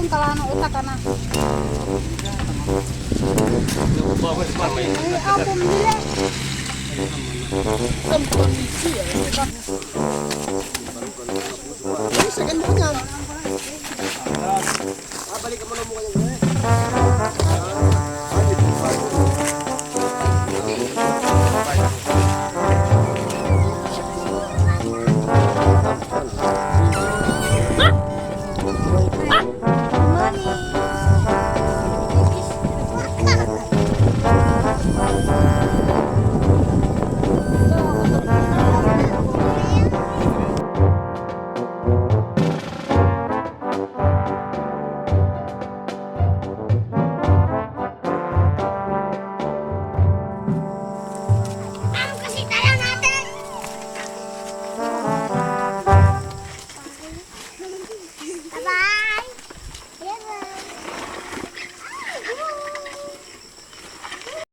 yung kalano utak ka na. Ay, album nila. Second mo yan. Balikan mo na mo kanya.